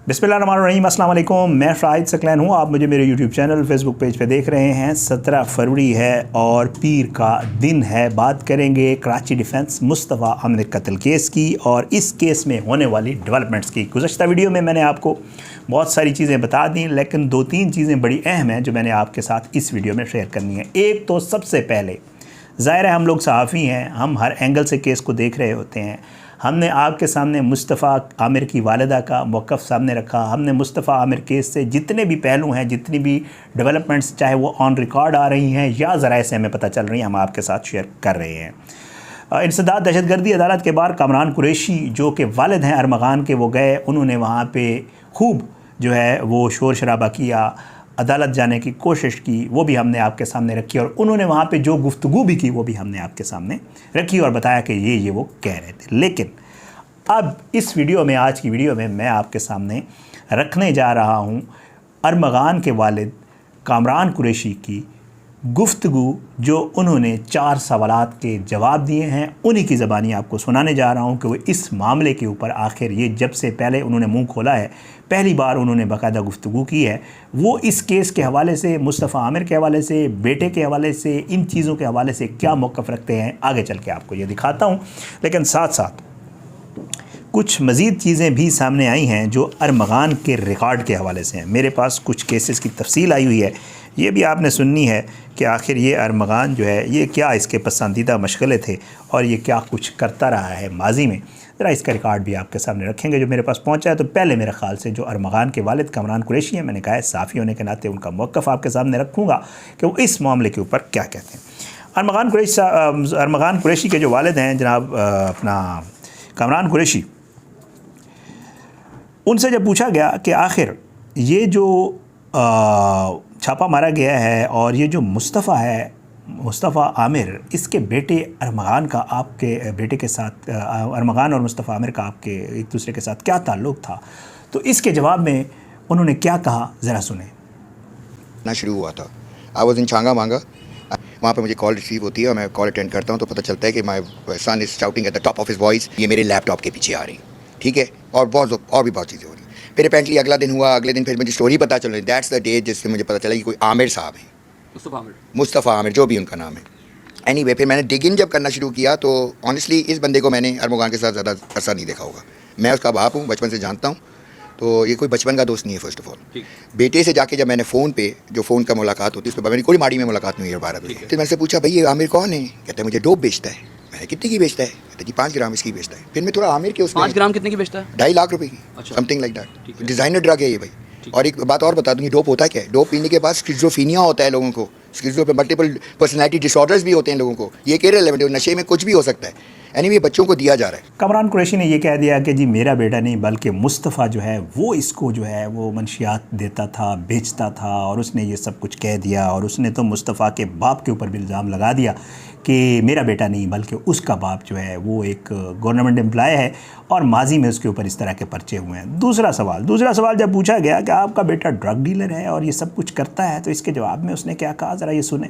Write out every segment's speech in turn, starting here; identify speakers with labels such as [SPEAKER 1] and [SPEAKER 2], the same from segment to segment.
[SPEAKER 1] बिस्मिल्लाहिर्रहमानिर्रहीम, अस्सलाम वालेकुम। मैं शाहिद सकलैन हूँ। आप मुझे मेरे यूट्यूब चैनल फेसबुक पेज पे देख रहे हैं। 17 फरवरी है और पीर का दिन है। बात करेंगे कराची डिफेंस मुस्तफ़ा आमिर कत्ल केस की और इस केस में होने वाली डेवलपमेंट्स की। गुज़श्ता वीडियो में मैंने आपको बहुत सारी चीज़ें बता दी, लेकिन 2-3 चीज़ें बड़ी अहम हैं जो मैंने आपके साथ इस वीडियो में शेयर करनी है। एक तो सबसे पहले ज़ाहिर है हम लोग सहाफ़ी हैं, हम हर एंगल से केस को देख रहे होते हैं। हमने आपके सामने मुस्तफ़ा आमिर की वालिदा का मौक़िफ़ सामने रखा। हमने मुस्तफ़ा आमिर केस से जितने भी पहलू हैं, जितनी भी डेवलपमेंट्स, चाहे वो ऑन रिकॉर्ड आ रही हैं या ज़राए से हमें पता चल रही हैं, हम आपके साथ शेयर कर रहे हैं। इंसदाद दहशतगर्दी अदालत के बाहर कामरान कुरैशी जो कि वालिद हैं अरमगान के, वो गए। उन्होंने वहाँ पर खूब जो है वो शोर शराबा किया, अदालत जाने की कोशिश की, वो भी हमने आपके सामने रखी। और उन्होंने वहाँ पे जो गुफ्तगू भी की वो भी हमने आपके सामने रखी और बताया कि ये वो कह रहे थे। लेकिन अब इस वीडियो में, आज की वीडियो में मैं आपके सामने रखने जा रहा हूँ अरमगान के वालिद कामरान कुरैशी की गुफ्तगू, जो उन्होंने 4 सवालात के जवाब दिए हैं। उन्हीं की ज़बानी आपको सुनाने जा रहा हूं कि वो इस मामले के ऊपर आखिर ये जब से पहले उन्होंने मुंह खोला है, पहली बार उन्होंने बाकायदा गुफ्तगू की है, वो इस केस के हवाले से, मुस्तफ़ा आमिर के हवाले से, बेटे के हवाले से, इन चीज़ों के हवाले से क्या मौक़िफ़ रखते हैं, आगे चल के आपको ये दिखाता हूँ। लेकिन साथ साथ कुछ मज़ीद चीज़ें भी सामने आई हैं जो अरमगान के रिकॉर्ड के हवाले से हैं। मेरे पास कुछ केसेस की तफसील आई हुई है, ये भी आपने सुननी है कि आखिर ये अरमगान जो है ये क्या इसके पसंदीदा मशगले थे और ये क्या कुछ करता रहा है माजी में। ज़रा इसका रिकॉर्ड भी आपके सामने रखेंगे जो मेरे पास पहुंचा है। तो पहले मेरे ख़्याल से जो अरमगान के वालिद कामरान कुरैशी हैं, मैंने कहा है साफ़ी होने के नाते उनका मौक़िफ़ आपके सामने रखूँगा कि वो इस मामले के ऊपर क्या कहते हैं। अरमगान कुरैशी के जो वालिद हैं जनाब अपना कामरान कुरैशी, उनसे जब पूछा गया कि आखिर ये जो छापा मारा गया है और ये जो मुस्तफ़ा है, मुस्तफ़ा आमिर, इसके बेटे अरमगान का आपके बेटे के साथ, अरमगान और मुस्तफ़ा आमिर का आपके एक दूसरे के साथ क्या ताल्लुक़ था, तो इसके जवाब में उन्होंने क्या कहा, ज़रा सुने।
[SPEAKER 2] ना शुरू हुआ था, आई वॉज इन चांगा मांगा, वहाँ पे मुझे कॉल रिसीव होती है और मैं कॉल अटेंड करता हूँ तो पता चलता है कि my son is shouting at the top of his voice, ये मेरे लैपटॉप के पीछे आ रही, ठीक है, और भी बहुत चीज़ें हो रही। फिर अपेरेंटली अगला दिन हुआ, अगले दिन फिर मुझे स्टोरी पता चल रही, दैट्स द डे जिससे मुझे पता चला कि कोई आमिर साहब हैं, मुस्तफ़ा आमिर जो भी उनका नाम है। एनीवे फिर मैंने डिग इन जब करना शुरू किया तो ऑनेस्टली इस बंदे को मैंने अरमगान के साथ ज़्यादा अरसा नहीं देखा होगा। मैं उसका बाप हूँ, बचपन से जानता हूँ, तो ये कोई बचपन का दोस्त नहीं है। फर्स्ट ऑफ ऑल बेटे से जाके जब मैंने फ़ोन पे, जो फ़ोन का मुलाकात होती है, उस पर मेरी कोई माड़ी में मुलाकात नहीं हुई 12 बजे। तो मैंने से पूछा भाई ये आमिर कौन है? कहता है मुझे डोप बेचता है। मैंने कितने की बेचता है? कहता है जी 5 ग्राम इसकी बेचता है। फिर मैं थोड़ा आमिर के उसमें
[SPEAKER 3] 5 ग्राम कितने की बेचता है?
[SPEAKER 2] 2.5 लाख रुपए की, something like that. Designer drug है ये भाई। और एक बात और बता दूँ, डोप होता है क्या है? डोप पीने के बाद स्किज़ोफ्रेनिया होता है लोगों को, स्किज़ो पे मल्टीपल पर्सनैलिटी डिसऑर्डर्स भी होते हैं लोगों को। ये इररिलेवेंट है, नशे में कुछ भी हो सकता है। एनीवे बच्चों को दिया जा रहा है।
[SPEAKER 1] कामरान कुरैशी ने ये कह दिया कि जी मेरा बेटा नहीं बल्कि मुस्तफ़ा जो है वो इसको जो है वो मंशियात देता था, बेचता था, और उसने ये सब कुछ कह दिया। और उसने तो मुस्तफ़ा के बाप के ऊपर भी इल्ज़ाम लगा दिया कि मेरा बेटा नहीं बल्कि उसका बाप जो है वो एक गवर्नमेंट एम्प्लॉय है और माजी में उसके ऊपर इस तरह के पर्चे हुए हैं। दूसरा सवाल जब पूछा गया कि आपका बेटा ड्रग डीलर है और ये सब कुछ करता है, तो इसके जवाब में उसने क्या कहा, ज़रा ये सुने।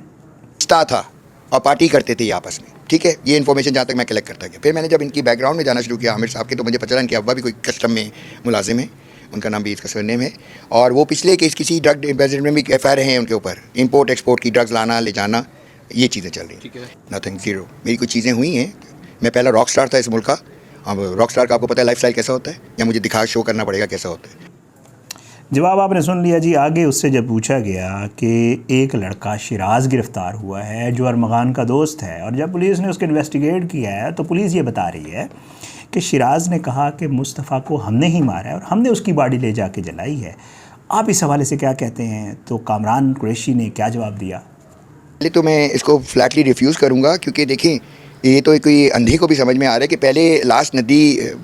[SPEAKER 2] था और पार्टी करते थे आपस में, ठीक है, ये इन्फॉर्मेशन जहाँ तक मैं कलेक्ट करता गया। फिर मैंने जब इनकी बैकग्राउंड में जाना शुरू किया आमिर साहब के, तो मुझे पता चला इनके अब्बा भी कोई कस्टम में मुलाजिम है, उनका नाम भी इसका सरनेम है, और वो पिछले केस किसी ड्रग एम्बेसडर में भी FIR हैं उनके ऊपर, इंपोर्ट एक्सपोर्ट की, ड्रग्स लाना ले जाना, ये चीज़ें चल रही हैं। Nothing, zero. मेरी कुछ चीज़ें हुई हैं। मैं पहला रॉक स्टार था इस मुल्क का। अब रॉक स्टार का आपको पता है लाइफ स्टाइल कैसा होता है, या मुझे दिखा शो करना पड़ेगा कैसा होता है।
[SPEAKER 1] जवाब आपने सुन लिया जी। आगे उससे जब पूछा गया कि एक लड़का शिराज गिरफ़्तार हुआ है जो अरमगान का दोस्त है, और जब पुलिस ने उसको इन्वेस्टिगेट किया है तो पुलिस ये बता रही है कि शिराज ने कहा कि मुस्तफ़ा को हमने ही मारा है और हमने उसकी बॉडी ले जाके जलाई है। आप इस हवाले से क्या कहते हैं? तो कामरान कुरैशी ने क्या जवाब दिया?
[SPEAKER 2] पहले तो मैं इसको फ्लैटली रिफ्यूज़ करूँगा, क्योंकि देखें ये तो कोई अंधे को भी समझ में आ रहा है कि पहले लाश नदी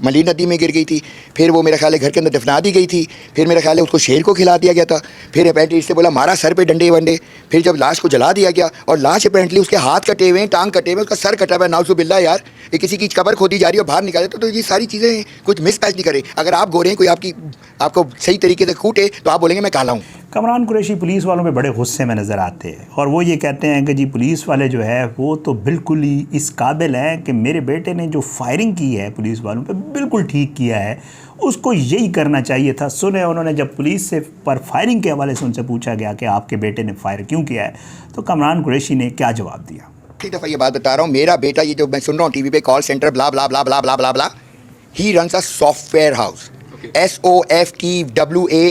[SPEAKER 2] मली नदी में गिर गई थी, फिर वो मेरा ख्याल है घर के अंदर दफना दी गई थी, फिर मेरा ख्याल है उसको शेर को खिला दिया गया था, फिर अपेरेंटली इससे बोला मारा सर पे डंडे वंडे, फिर जब लाश को जला दिया गया और लाश अपेरेंटली उसके हाथ कटे हुए हैं, टांग कटे हुए, उसका सर कटा हुआ है, नाउज़ुबिल्लाह यार, ये किसी की कब्र खोदी जा रही है और बाहर निकाले, तो ये सारी चीज़ें कुछ मिस मैच नहीं करे। अगर आप गोरे हैं, कोई आपको सही तरीके से कूटे तो आप बोलेंगे मैं काला हूँ।
[SPEAKER 1] कामरान कुरैशी पुलिस वालों पे बड़े गुस्से में नज़र आते हैं और वो ये कहते हैं कि जी पुलिस वाले जो है वो तो बिल्कुल ही इस काबिल हैं कि मेरे बेटे ने जो फायरिंग की है पुलिस वालों पे बिल्कुल ठीक किया है उसको यही करना चाहिए था। सुने उन्होंने जब पुलिस से पर फायरिंग के हवाले से उनसे पूछा गया कि आपके बेटे ने फायर क्यों किया है, तो कामरान कुरैशी ने क्या जवाब दिया।
[SPEAKER 2] एक दफ़ा ये बात बता रहा हूँ, मेरा बेटा ये जो मैं सुन रहा हूँ टीवी पे call centre blah blah blah blah blah blah blah, he runs a software house, SOFTWARE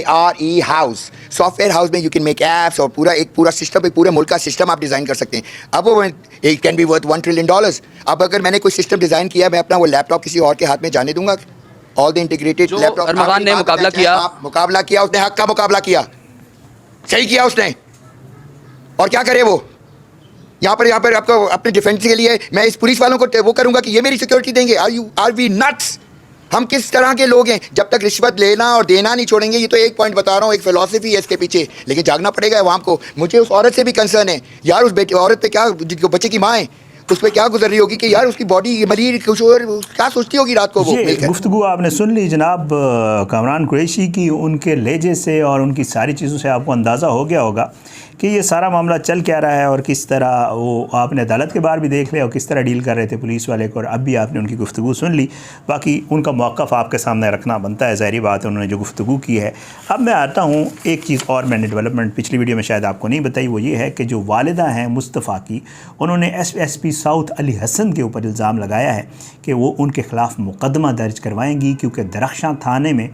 [SPEAKER 2] house. Software house में यू कैन मेक एप्स और पूरा सिस्टम, पूरे मुल्क का सिस्टम आप डिज़ाइन कर सकते हैं। अब वो it can be worth $1 trillion. अब अगर मैंने कोई सिस्टम डिज़ाइन किया, मैं अपना वो लैपटॉप किसी और के हाथ में जाने दूंगा? All the integrated laptop.
[SPEAKER 3] Armaghan ने मुकाबला किया,
[SPEAKER 2] मुकाबला किया उसने, हक का मुकाबला किया, सही किया उसने। और क्या करे वो यहाँ पर आपको अपने डिफेंस के लिए मैं इस पुलिस वालों को वो करूँगा कि ये मेरी सिक्योरिटी देंगे? Are we nuts? हम किस तरह के लोग हैं? जब तक रिश्वत लेना और देना नहीं छोड़ेंगे, ये तो एक पॉइंट बता रहा हूँ, एक फिलॉसफी है इसके पीछे, लेकिन जागना पड़ेगा अवाम को। मुझे उस औरत से भी कंसर्न है यार, उस बेटी औरत पे क्या, जो बच्चे की माँ है, उस पर क्या गुजर रही होगी कि यार उसकी बॉडी मरीज कुछ और क्या सोचती होगी रात को वो मिलकर।
[SPEAKER 1] गुफ्तगू आपने सुन ली जनाब कामरान कुरैशी की। उनके लहजे से और उनकी सारी चीज़ों से आपको अंदाज़ा हो गया होगा कि ये सारा मामला चल क्या रहा है और किस तरह वो आपने अदालत के बाहर भी देख लिया और किस तरह डील कर रहे थे पुलिस वाले को, और अब भी आपने उनकी गुफ्तगू सुन ली। बाकी उनका मौक़िफ़ आपके सामने रखना बनता है, ज़ाहिर बात है, उन्होंने जो गुफ्तगू की है। अब मैं आता हूँ, एक चीज़ और मैंने डेवलपमेंट पिछली वीडियो में शायद आपको नहीं बताई, वो ये है कि जो वालिदा हैं मुस्तफ़ा की, उन्होंने SP साउथ अली हसन के ऊपर इल्ज़ाम लगाया है कि वो उनके ख़िलाफ़ मुकदमा दर्ज करवाएंगी, क्योंकि दरख्शां थाने में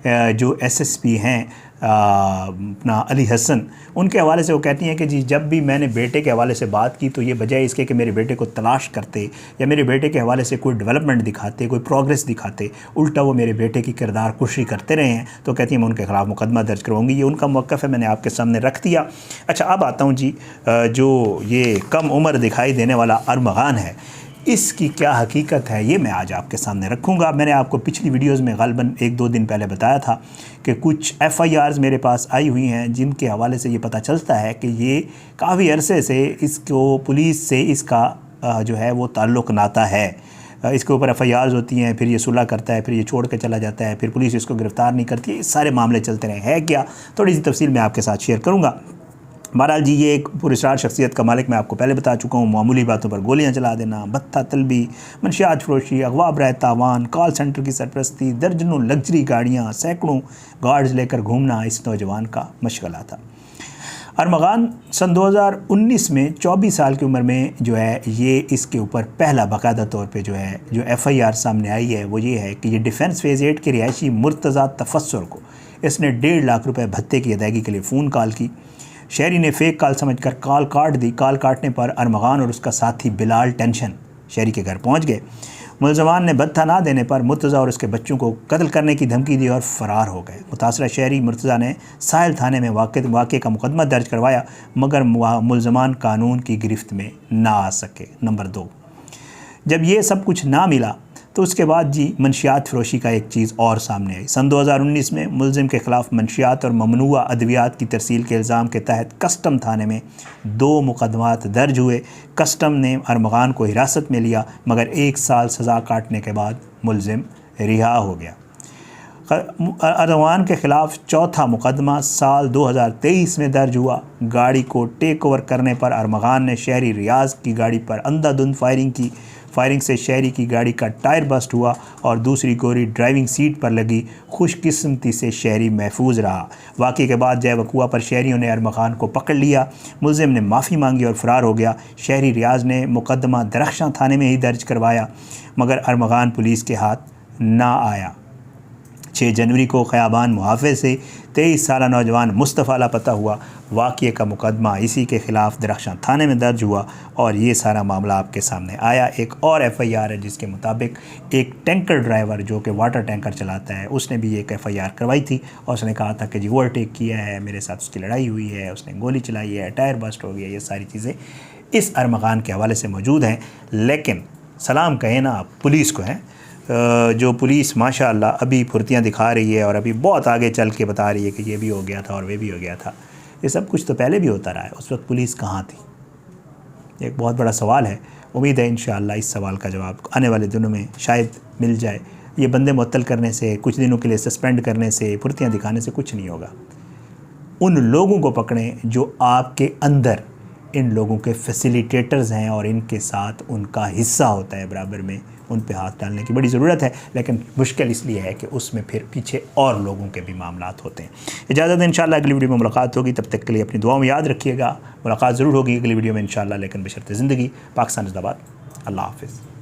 [SPEAKER 1] जो SSP हैं अपना अली हसन, उनके हवाले से वो कहती हैं कि जी जब भी मैंने बेटे के हवाले से बात की तो ये बजाय इसके कि मेरे बेटे को तलाश करते या मेरे बेटे के हवाले से कोई डेवलपमेंट दिखाते, कोई प्रोग्रेस दिखाते, उल्टा वो मेरे बेटे की किरदार कुशी करते रहे हैं। तो कहती हैं मैं उनके ख़िलाफ़ मुकदमा दर्ज करवाऊँगी। ये उनका मौक़िफ़ है, मैंने आपके सामने रख दिया। अच्छा, अब आता हूँ जी, जो ये कम उम्र दिखाई देने वाला अरमगान है, इसकी क्या हकीकत है ये मैं आज आपके सामने रखूँगा। मैंने आपको पिछली वीडियोज़ में ग़ालिबन 1-2 दिन पहले बताया था कि कुछ FIRs मेरे पास आई हुई हैं जिनके हवाले से ये पता चलता है कि ये काफ़ी अरसे से इसको पुलिस से इसका जो है वो ताल्लुक़ नाता है। इसके ऊपर FIRs होती हैं, फिर ये सुलह करता है, फिर ये छोड़ के चला जाता है, फिर पुलिस इसको गिरफ़्तार नहीं करती है। सारे मामले चलते रहे हैं क्या, थोड़ी सी तफसील मैं आपके साथ शेयर करूँगा। बहरहाल जी, ये एक पुरस्कार शख्सियत का मालिक मैं आपको पहले बता चुका हूँ। मामूली बातों पर गोलियां चला देना, भत्ता तलबी, मनशियात फरोशी, अगवा बराए तावान, कॉल सेंटर की सरपरस्ती, दर्जनों लग्जरी गाड़ियाँ, सैकड़ों गार्ड्स लेकर घूमना इस नौजवान का मशगला था। अरमगान सन 2019 में 24 साल की उम्र में जो है ये इसके ऊपर पहला बाकायदा तौर पे जो FIR सामने आई है वो ये है कि ये डिफेंस फेज़ 8 के रिहायशी मुर्तज़ा तफस्सुर को इसने 1.5 लाख रुपये भत्ते की अदायगी के लिए फ़ोन कॉल की। शहरी ने फेक कॉल समझकर कॉल काट दी। कॉल काटने पर अरमगान और उसका साथी बिलाल टेंशन शहरी के घर पहुंच गए। मुलजमान ने भत्ता ना देने पर मुर्तज़ा और उसके बच्चों को कत्ल करने की धमकी दी और फ़रार हो गए। मुतासरा शहरी मुर्तज़ा ने साहिल थाने में वाक़े का मुकदमा दर्ज करवाया, मगर मुलजमान कानून की गिरफ्त में ना आ सके। नंबर 2, जब ये सब कुछ ना मिला तो उसके बाद जी मंशियात फ़रोशी का एक चीज़ और सामने आई। सन 2019 में मुलजिम के ख़िलाफ़ मंशियात और ममनुआ अद्वियात की तरसील के इल्ज़ाम के तहत कस्टम थाने में 2 मुकदमात दर्ज हुए। कस्टम ने अरमगान को हिरासत में लिया, मगर 1 साल सज़ा काटने के बाद मुलजिम रिहा हो गया। अरमगान के ख़िलाफ़ चौथा मुकदमा साल 2023 में दर्ज हुआ। गाड़ी को टेक ओवर करने पर अरमगान ने शहरी रियाज की गाड़ी पर अंधाधुंध फायरिंग की। फायरिंग से शहरी की गाड़ी का टायर बस्ट हुआ और दूसरी गोली ड्राइविंग सीट पर लगी। खुशकिस्मती से शहरी महफूज रहा। वाक़े के बाद जय वकुआ पर शहरियों ने अरमगान को पकड़ लिया। मुलजिम ने माफ़ी मांगी और फ़रार हो गया। शहरी रियाज ने मुकदमा दरख्शां थाने में ही दर्ज करवाया, मगर अरमगान पुलिस के हाथ ना आया। 6 जनवरी को ख़याबान मुहाफ़े से 23 साला नौजवान मुस्तफ़ा लापता हुआ। वाक़ये का मुकदमा इसी के ख़िलाफ़ दरख्शां थाने में दर्ज हुआ और ये सारा मामला आपके सामने आया। एक और FIR है जिसके मुताबिक एक टैंकर ड्राइवर जो कि वाटर टैंकर चलाता है, उसने भी एक FIR करवाई थी और उसने कहा था कि जी ओवरटेक किया है, मेरे साथ उसकी लड़ाई हुई है, उसने गोली चलाई है, टायर बस्ट हो गया। ये सारी चीज़ें इस अरमगान के हवाले से मौजूद हैं। लेकिन सलाम कहें ना आप पुलिस को हैं, जो पुलिस माशाअल्लाह अभी फुर्तियाँ दिखा रही है और अभी बहुत आगे चल के बता रही है कि ये भी हो गया था और वे भी हो गया था। ये सब कुछ तो पहले भी होता रहा है, उस वक्त पुलिस कहाँ थी? एक बहुत बड़ा सवाल है। उम्मीद है इंशाअल्लाह इस सवाल का जवाब आने वाले दिनों में शायद मिल जाए। ये बंदे मुअत्तल करने से, कुछ दिनों के लिए सस्पेंड करने से, फुर्तियाँ दिखाने से कुछ नहीं होगा। उन लोगों को पकड़ें जो आपके अंदर इन लोगों के फैसिलिटेटर्स हैं और इनके साथ उनका हिस्सा होता है बराबर में, उन पे हाथ डालने की बड़ी ज़रूरत है। लेकिन मुश्किल इसलिए है कि उसमें फिर पीछे और लोगों के भी मामलात होते हैं। इजाज़त है, इंशाल्लाह अगली वीडियो में मुलाकात होगी। तब तक के लिए अपनी दुआओं में याद रखिएगा। मुलाकात ज़रूर होगी अगली वीडियो में इंशाल्लाह, लेकिन बशर्ते ज़िंदगी। पाकिस्तान जिंदाबाद। अल्लाह हाफ़िज़।